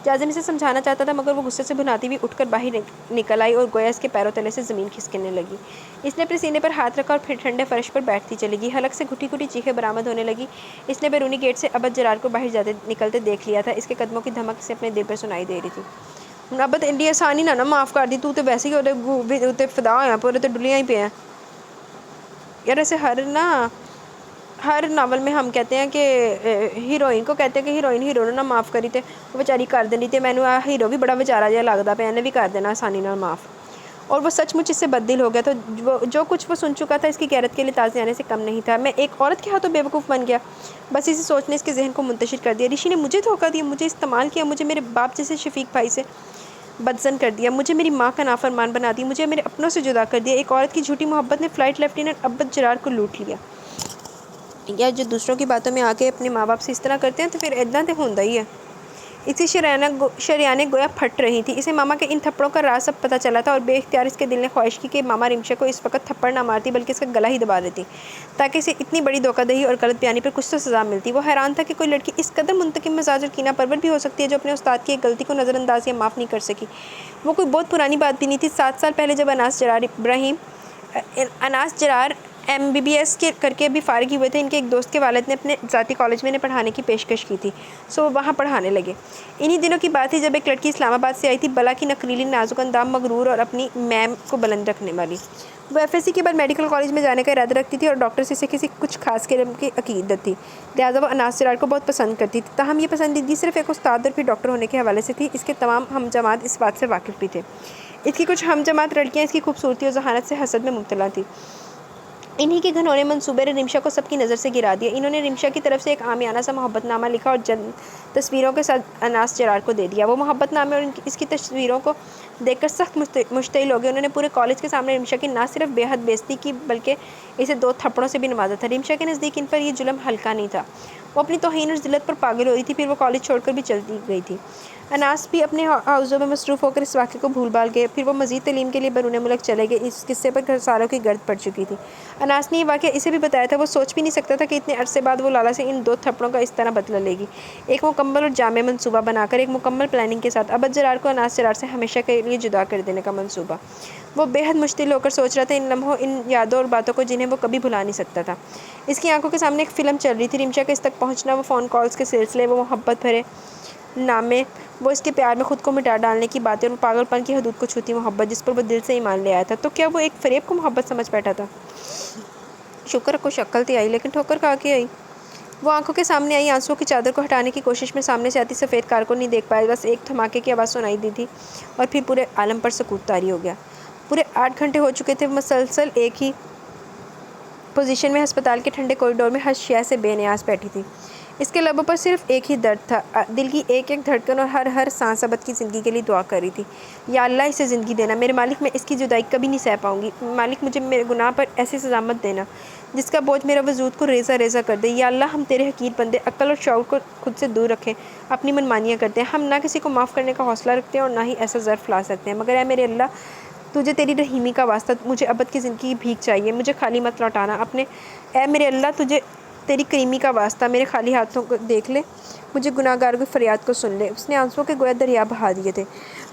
جازم اسے سمجھانا چاہتا تھا، مگر وہ غصے سے بھناتی ہوئی اٹھ کر باہر نکل آئی اور گویا اس کے پیروں تلے سے زمین کھسکنے لگی. اس نے اپنے سینے پر ہاتھ رکھا اور پھر ٹھنڈے فرش پر بیٹھتی چلی گئی. حلق سے گھٹی گھٹی چیخیں برآمد ہونے لگی. اس نے بیرونی گیٹ سے ابد جرار کو باہر نکلتے دیکھ لیا تھا. اس کے قدموں کی دھمک سے اپنے دل پر سنائی دے رہی تھی. ابد انڈی آسانی نہ معاف کر دی. تو ویسے ہی فدا ہوا پورے تو ڈلیاں ہی پہ ہیں یار. ایسے ہر ناول میں ہم کہتے ہیں کہ ہیروئن کو کہتے ہیں کہ ہیروئن ہیرو نہ معاف کری تے وہ بیچاری کر دینی تے مینوں آ ہیرو بھی بڑا بیچارہ جہا لگدا پیا، انہیں بھی کر دینا آسانی نال معاف. اور وہ سچ مچ اس سے بد دل ہو گیا. تو جو کچھ وہ سن چکا تھا اس کی غیرت کے لیے تازے آنے سے کم نہیں تھا. میں ایک عورت کے ہاتھوں بے وقوف بن گیا. بس اسی سوچ نے اس کے ذہن کو منتشر کر دیا. رشی نے مجھے دھوکہ دیا، مجھے استعمال کیا، مجھے میرے باپ جیسے شفیق بھائی سے بدظن کر دیا، مجھے میری ماں کا نافرمان بنا دیا، مجھے میرے اپنوں سے جدا کر دیا. ایک عورت کی جھوٹی محبت نے فلائٹ لیفٹیننٹ ابد جرار کو لوٹ لیا. یا جو دوسروں کی باتوں میں آ کے اپنے ماں باپ سے اس طرح کرتے ہیں تو پھر ادنا تو ہوتا ہی ہے. اسی شریانیں گویا پھٹ رہی تھی. اسے ماما کے ان تھپڑوں کا راز سب پتہ چلا تھا اور بے اختیار اس کے دل نے خواہش کی کہ ماما رمشا کو اس وقت تھپڑ نہ مارتی بلکہ اس کا گلا ہی دبا دیتی تاکہ اسے اتنی بڑی دھوکہ دہی اور غلط بیانی پر کچھ تو سزا ملتی. وہ حیران تھا کہ کوئی لڑکی اس قدر منتقم مزاج اور کینہ پرور بھی ہو سکتی ہے جو اپنے استاد کی ایک غلطی کو نظر انداز یا معاف نہیں کر سکی. وہ کوئی بہت پرانی بات بھی نہیں تھی. 7 سال پہلے جب اناس جرار MBBS کے کر کے ابھی فارغ ہی ہوئے تھے۔ ان کے ایک دوست کے والد نے اپنے ذاتی کالج میں انہیں پڑھانے کی پیشکش کی تھی، سو وہ وہاں پڑھانے لگے۔ انہی دنوں کی بات تھی جب ایک لڑکی اسلام آباد سے آئی تھی، بلا کی نخریلی، نازک اندام، مغرور اور اپنی میم کو بلند رکھنے والی۔ وہ FSC کے بعد میڈیکل کالج میں جانے کا ارادہ رکھتی تھی اور ڈاکٹر سے اسے کسی کچھ خاص قسم کی عقیدت تھی، لہٰذا وہ اناس جرار کو بہت پسند کرتی تھی۔ تاہم یہ پسندیدگی صرف ایک استاد اور پھر ڈاکٹر ہونے کے حوالے سے تھی۔ اس کے تمام ہم جماعت اس بات سے واقف بھی تھے۔ اس کی کچھ ہم جماعت لڑکیاں اس کی خوبصورتی اور ذہانت سے حسد میں مبتلا تھیں۔ انہی کے گھنونے منصوبے نے رمشا کو سب کی نظر سے گرا دیا۔ انہوں نے رمشا کی طرف سے ایک عامیانہ سا محبت نامہ لکھا اور تصویروں کے ساتھ اناس جرار کو دے دیا۔ وہ محبت نامے اور اس کی تصویروں کو دیکھ کر سخت مشتعل ہو گئے۔ انہوں نے پورے کالج کے سامنے رمشا کی نہ صرف بے حد بےعزتی کی بلکہ اسے 2 تھپڑوں سے بھی نوازا تھا۔ رمشا کے نزدیک ان پر یہ ظلم ہلکا نہیں تھا۔ وہ اپنی توہین اور ذلت پر پاگل ہو رہی تھی۔ پھر وہ کالج چھوڑ کر بھی چلی گئی تھی۔ اناس بھی اپنے حوضوں میں مصروف ہو کر اس واقعے کو بھول بھال گئے۔ پھر وہ مزید تعلیم کے لیے بیرون ملک چلے گئے۔ اس قصے پر سالوں کی گرد پڑ چکی تھی۔ اناس نے یہ واقعہ اسے بھی بتایا تھا۔ وہ سوچ بھی نہیں سکتا تھا کہ اتنے عرصے بعد وہ لالا سے ان 2 تھپڑوں کا اس طرح بدلہ لے گی، ایک مکمل اور جامع منصوبہ بنا کر، ایک مکمل پلاننگ کے ساتھ۔ عبد جرار کو اناس جرار سے ہمیشہ کے لیے جدا کر دینے کا منصوبہ۔ وہ بے حد مشتعل ہو کر سوچ رہا تھا ان لمحوں، ان یادوں اور باتوں کو جنہیں وہ کبھی بھلا نہیں سکتا تھا۔ اس کی آنکھوں کے سامنے ایک فلم چل رہی تھی، رمشا کا اس تک پہنچنا، وہ فون کالز کے سلسلے، وہ محبت بھرے نامے، وہ اس کے پیار میں خود کو مٹا ڈالنے کی باتیں، اور وہ پاگل پن کی حدود کو چھوتی محبت جس پر وہ دل سے ایمان لے آیا تھا۔ تو کیا وہ ایک فریب کو محبت سمجھ بیٹھا تھا؟ شکر کچھ عقل تھی آئی، لیکن ٹھوکر کھا کے آئی۔ وہ آنکھوں کے سامنے آئی، آنسوؤں کی چادر کو ہٹانے کی کوشش میں سامنے سے آتی سفید کار کو نہیں دیکھ پایا، بس ایک دھماکے کی آواز سنائی دی تھی اور پھر پورے عالم پر سکوت طاری ہو گیا۔ پورے 8 گھنٹے ہو چکے تھے، وہ مسلسل ایک ہی پوزیشن میں ہسپتال کے ٹھنڈے کوریڈور میں ہر شے سے بے نیاز بیٹھی تھی۔ اس کے لبوں پر صرف ایک ہی درد تھا، دل کی ایک ایک دھڑکن اور ہر سانس عبد کی زندگی کے لیے دعا کر رہی تھی۔ یا اللہ اسے زندگی دینا، میرے مالک، میں اس کی جدائی کبھی نہیں سہ پاؤں گی۔ مالک مجھے میرے گناہ پر ایسی سزا مت دینا جس کا بوجھ میرا وجود کو ریزہ ریزہ کر دے۔ یا اللہ ہم تیرے حقیر بندے عقل اور شعور کو خود سے دور رکھیں، اپنی منمانیاں کرتے ہیں، ہم نہ کسی کو معاف کرنے کا حوصلہ رکھتے ہیں اور نہ ہی ایسا ظرف لا سکتے ہیں، مگر اے میرے اللہ تجھے تیری رحیمی کا واسطہ، مجھے عبد کی زندگی کی بھیک چاہیے، مجھے خالی مت لوٹانا اپنے، اے میرے اللہ تجھے تیری کریمی کا واسطہ میرے خالی ہاتھوں کو دیکھ لے، مجھے گناہ گار کی فریاد کو سن لے۔ اس نے آنسوؤں کے گویا دریا بہا دیے تھے۔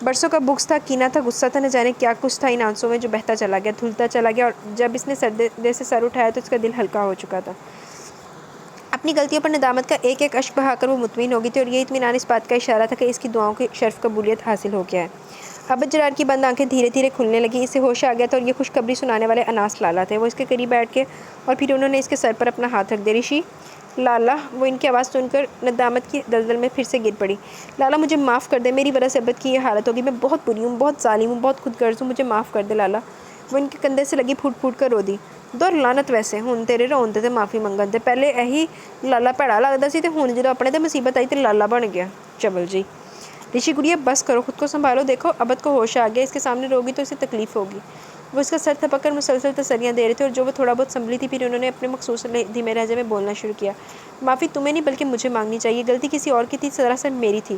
برسوں کا بغض تھا، کینہ تھا، غصہ تھا، نہ جانے کیا کچھ تھا ان آنسوؤں میں جو بہتا چلا گیا، دھلتا چلا گیا، اور جب اس نے سردے سے سر اٹھایا تو اس کا دل ہلکا ہو چکا تھا۔ اپنی غلطیوں پر ندامت کا ایک ایک اشک بہا کر وہ مطمئن ہو گئی تھی، اور یہ اطمینان اس بات کا اشارہ تھا کہ اس کی دعاؤں کی شرف قبولیت حاصل ہو گیا ہے۔ عبد جرار کی بند آنکھیں دھیرے دھیرے کھلنے لگیں، اسے ہوش آ گیا تھا، اور یہ خوشخبری سنانے والے اناس لالا تھے۔ وہ اس کے قریب بیٹھ کے اور پھر انہوں نے اس کے سر پر اپنا ہاتھ رکھ دیا۔ رشی لالا، وہ ان کی آواز سن کر ندامت کی دلدل میں پھر سے گر پڑی۔ لالا مجھے معاف کر دے، میری وجہ سے عبد کی یہ حالت ہوگی، میں بہت بری ہوں، بہت ظالم ہوں، بہت خود غرض ہوں، مجھے معاف کر دے لالا۔ وہ ان کے کندھے سے لگی پھوٹ پھوٹ کر رو دی۔ دور لعنت ویسے ہن تیرے رون تے معافی منگن تے، پہلے یہی لالا بھڑا لگدا سی تے ہن جدوں اپنے تے مصیبت آئی تے لالا بن گیا چبل جی۔ رشی گڑیا بس کرو، خود کو سنبھالو، دیکھو عبد کو ہوش آ گیا، اس کے سامنے روگی تو اسے تکلیف ہوگی۔ وہ اس کا سر تھپک کر مسلسل تسلیاں دے رہے تھے، اور جو وہ تھوڑا بہت سنبھلی تھی پھر انہوں نے اپنے مخصوص دھیمے لہجے میں بولنا شروع کیا۔ معافی تمہیں نہیں بلکہ مجھے مانگنی چاہیے، غلطی کسی اور کی تھی، دراصل میری تھی۔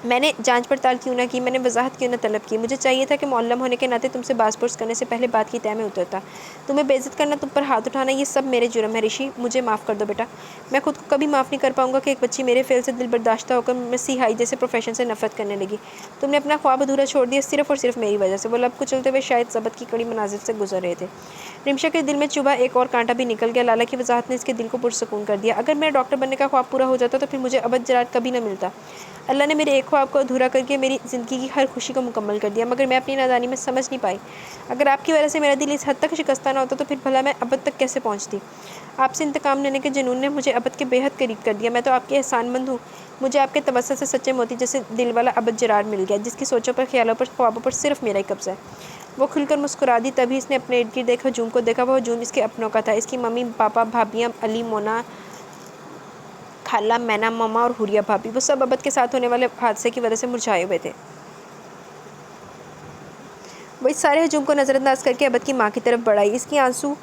میں نے جانچ پڑتال کیوں نہ کی، میں نے وضاحت کیوں نہ طلب کی، مجھے چاہیے تھا کہ معلم ہونے کے ناطے تم سے باز پرس کرنے سے پہلے بات کی تہہ میں اترتا۔ تمہیں بے عزت کرنا، تم پر ہاتھ اٹھانا، یہ سب میرے جرم ہے۔ رشی مجھے معاف کر دو بیٹا، میں خود کو کبھی معاف نہیں کر پاؤں گا کہ ایک بچی میرے فعل سے دل برداشتہ ہو کر مسیحائی جیسے پروفیشن سے نفرت کرنے لگی۔ تم نے اپنا خواب ادھورا چھوڑ دیا صرف اور صرف میری وجہ سے۔ وہ لب کچلتے ہوئے شاید ضبط کی کڑی منازل سے گزر رہے تھے۔ رمشا کے دل میں چبھا ایک اور کانٹا بھی نکل گیا۔ لالا کی وضاحت نے اس کے دل کو پرسکون کر دیا۔ اگر میرا ڈاکٹر بننے کا خواب پورا ہو جاتا تو پھر مجھے عبد جرار کبھی نہ ملتا۔ اللہ نے میرے ایک خواب کو ادھورا کر کے میری زندگی کی ہر خوشی کو مکمل کر دیا، مگر میں اپنی نادانی میں سمجھ نہیں پائی۔ اگر آپ کی وجہ سے میرا دل اس حد تک شکستہ نہ ہوتا تو پھر بھلا میں عبد تک کیسے پہنچتی؟ آپ سے انتقام لینے کے جنون نے مجھے عبد کے بے حد قریب کر دیا۔ میں تو آپ کی احسان مند ہوں، مجھے آپ کے توسط سے سچے موتی جیسے دل والا عبد جرار مل گیا، جس کی سوچوں پر، خیالوں پر، خوابوں پر صرف میرا ہی قبضہ ہے۔ وہ کھل کر مسکرا دی۔ تبھی اس نے اپنے ارد گرد ایک ہجوم کو دیکھا۔ وہ ہجوم اس کے اپنوں کا تھا، اس کی ممی پاپا، بھابیاں، علی، مونا خالہ، مینا ماما اور حوریہ بھابی، وہ سب عبد کے ساتھ ہونے والے حادثے کی وجہ سے مرجھائے ہوئے تھے۔ وہ اس سارے ہجوم کو نظر انداز کر کے عبد کی ماں کی طرف بڑھ آئی۔ اس کی آنسو،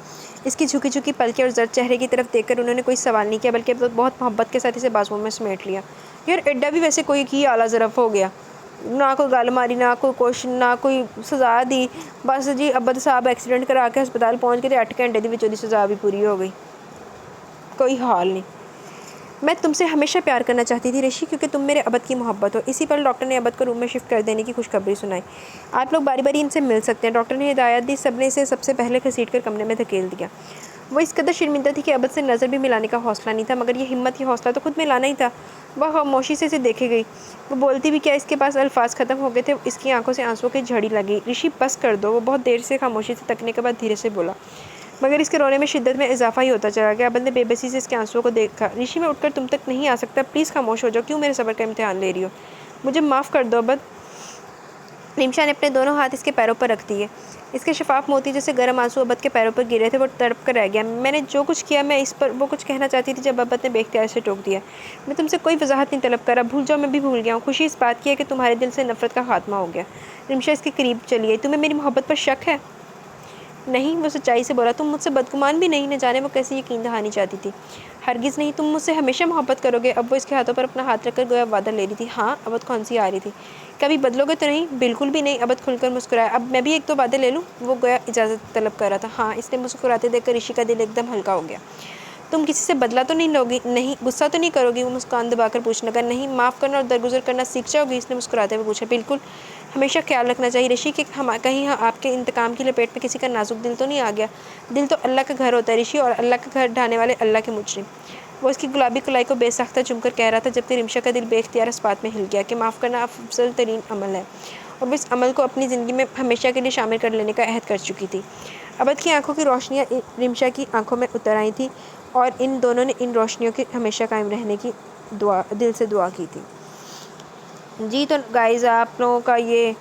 اس کی جھکی جھکی پلکیں اور زرد چہرے کی طرف دیکھ کر انہوں نے کوئی سوال نہیں کیا، بلکہ بہت محبت کے ساتھ اسے بازوؤں میں سمیٹ لیا۔ یار ایڈا بھی ویسے کوئی کی اعلیٰ ظرف ہو گیا، نہ کوئی گل ماری، نہ کوئی کوشش، نہ کوئی سزا دی، بس جی عبد صاحب ایکسیڈنٹ کرا کے ہسپتال پہنچ کے 8 گھنٹے دی وچوں دی سزا بھی پوری ہو گئی، کوئی حال نہیں۔ میں تم سے ہمیشہ پیار کرنا چاہتی تھی رشی، کیونکہ تم میرے ابد کی محبت ہو۔ اسی پر ڈاکٹر نے ابد کو روم میں شفٹ کر دینے کی خوشخبری سنائی۔ آپ لوگ باری باری ان سے مل سکتے ہیں، ڈاکٹر نے ہدایت دی۔ سب نے اسے سب سے پہلے گھسیٹ کر کمرے میں دھکیل دیا۔ وہ اس قدر شرمندہ تھی کہ ابد سے نظر بھی ملانے کا حوصلہ نہیں تھا، مگر یہ ہمت، یہ حوصلہ تو خود میں لانا ہی تھا۔ وہ خاموشی سے اسے دیکھے گئی۔ وہ بولتی بھی کیا، اس کے پاس الفاظ ختم ہو گئے تھے، اس کی آنکھوں سے آنسوؤں کی جھڑی لگی۔ رشی بس کر دو، وہ بہت دیر سے خاموشی سے تکنے کے بعد دھیرے سے بولا، مگر اس کے رونے میں شدت میں اضافہ ہی ہوتا چلا گیا۔ ابد نے بے بسی سے اس کے آنسوؤں کو دیکھا۔ رشی میں اٹھ کر تم تک نہیں آ سکتا، پلیز خاموش ہو جاؤ، کیوں میرے صبر کا امتحان لے رہی ہو؟ مجھے معاف کر دو ابد۔ رمشا نے اپنے دونوں ہاتھ اس کے پیروں پر رکھ دیے۔ اس کے شفاف موتی جیسے گرم آنسو ابد کے پیروں پر گرے تھے۔ وہ تڑپ کر رہ گیا۔ میں نے جو کچھ کیا، میں اس پر وہ کچھ کہنا چاہتی تھی جب ابد نے بے اختیار سے ٹوک دیا۔ میں تم سے کوئی وضاحت نہیں طلب کر رہا، بھول جاؤ، میں بھی بھول گیا ہوں۔ خوشی اس بات کی ہے کہ تمہارے دل سے نفرت کا خاتمہ ہو گیا۔ رمشا اس کے قریب چلی آئی۔ تمہیں میری محبت پر شک ہے؟ نہیں، وہ سچائی سے بولا۔ تم مجھ سے بدگمان بھی نہیں، نہ جانے وہ کیسی یقین دہانی چاہتی تھی۔ ہرگز نہیں، تم مجھ سے ہمیشہ محبت کرو گے۔ اب وہ اس کے ہاتھوں پر اپنا ہاتھ رکھ کر گویا وعدہ لے رہی تھی۔ ہاں، ابد کھونسی آ رہی تھی۔ کبھی بدلو گے تو نہیں؟ بالکل بھی نہیں، ابد کھل کر مسکرایا۔ اب میں بھی ایک دو وعدے لے لوں؟ وہ گویا اجازت طلب کر رہا تھا۔ ہاں، اس نے مسکراتے دیکھ کر رشی کا دل ایک دم ہلکا ہو گیا۔ تم کسی سے بدلہ تو نہیں لوگی؟ نہیں۔ غصہ تو نہیں کرو گی؟ وہ مسکان دبا کر پوچھنے لگا۔ نہیں، معاف کرنا اور درگزر کرنا سیکھ جاؤ گی؟ اس نے مسکراتے ہوئے پوچھا۔ بالکل۔ ہمیشہ خیال رکھنا چاہیے رشی کہ کہیں آپ کے انتقام کی لپیٹ میں کسی کا نازک دل تو نہیں آ گیا۔ دل تو اللہ کا گھر ہوتا ہے رشی، اور اللہ کا گھر ڈھانے والے اللہ کے مجرم۔ وہ اس کی گلابی کلائی کو بے ساختہ چوم کر کہہ رہا تھا، جبکہ رمشا کا دل بے اختیار اس بات میں ہل گیا کہ معاف کرنا افضل ترین عمل ہے، اور وہ اس عمل کو اپنی زندگی میں ہمیشہ کے لیے شامل کر لینے کا عہد کر چکی تھی۔ ابد کی آنکھوں کی روشنیاں رمشا کی آنکھوں میں اتر آئی تھیں، اور ان دونوں نے ان روشنیوں کے ہمیشہ قائم رہنے کی دل سے دعا کی تھی۔ جی تو گائز، آپ لوگوں کا یہ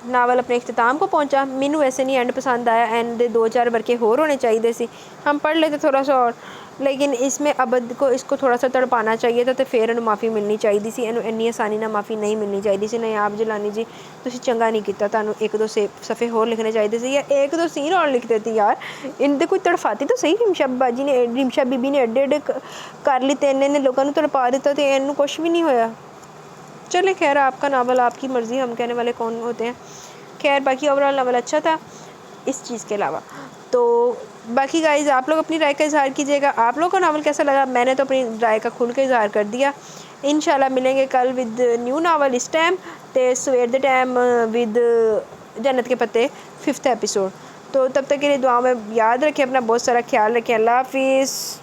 ناول اپنے اختتام کو پہنچا۔ مینو ویسے نہیں اینڈ پسند آیا، اینڈ دو چار برقے ہونے چاہیے سی، ہم پڑھ لیتے تھوڑا سا اور، لیکن اس میں ابد کو اس کو تھوڑا سا تڑپانا چاہیے تھا، تو پھر انہوں معافی ملنی چاہیے سی، اینی آسانی نہ معافی نہیں ملنی چاہیے سی۔ نہیں آپ جلانی جی، تسی چنگا نہیں کیتا، تانوں ایک دو صفحے اور لکھنے چاہیے سی، یا ایک دو سین اور لکھ دیتی یار، ان دے کوئی تڑفاتی تو صحیح۔ رمشا باجی نے، رمشا بی بی نے ایڈے ایڈے کر لی، نے لوگوں نے تڑپا دیتا، تو اینوں کچھ بھی نہیں ہویا۔ چلے خیر، آپ کا ناول، آپ کی مرضی، ہم کہنے والے کون ہوتے ہیں۔ خیر، باقی اوورآل ناول اچھا تھا اس چیز کے علاوہ۔ تو باقی گائز، آپ لوگ اپنی رائے کا اظہار کیجیے گا، آپ لوگوں کو ناول کیسا لگا۔ میں نے تو اپنی رائے کا کھل کے اظہار کر دیا۔ انشاءاللہ ملیں گے کل ود نیو ناول، اس ٹائم تے سویر دے ٹائم ود جنت کے پتے 5th ایپیسوڈ۔ تو تب تک کے لیے دعاؤں میں یاد رکھیں، اپنا بہت سارا خیال رکھیں۔ اللہ حافظ۔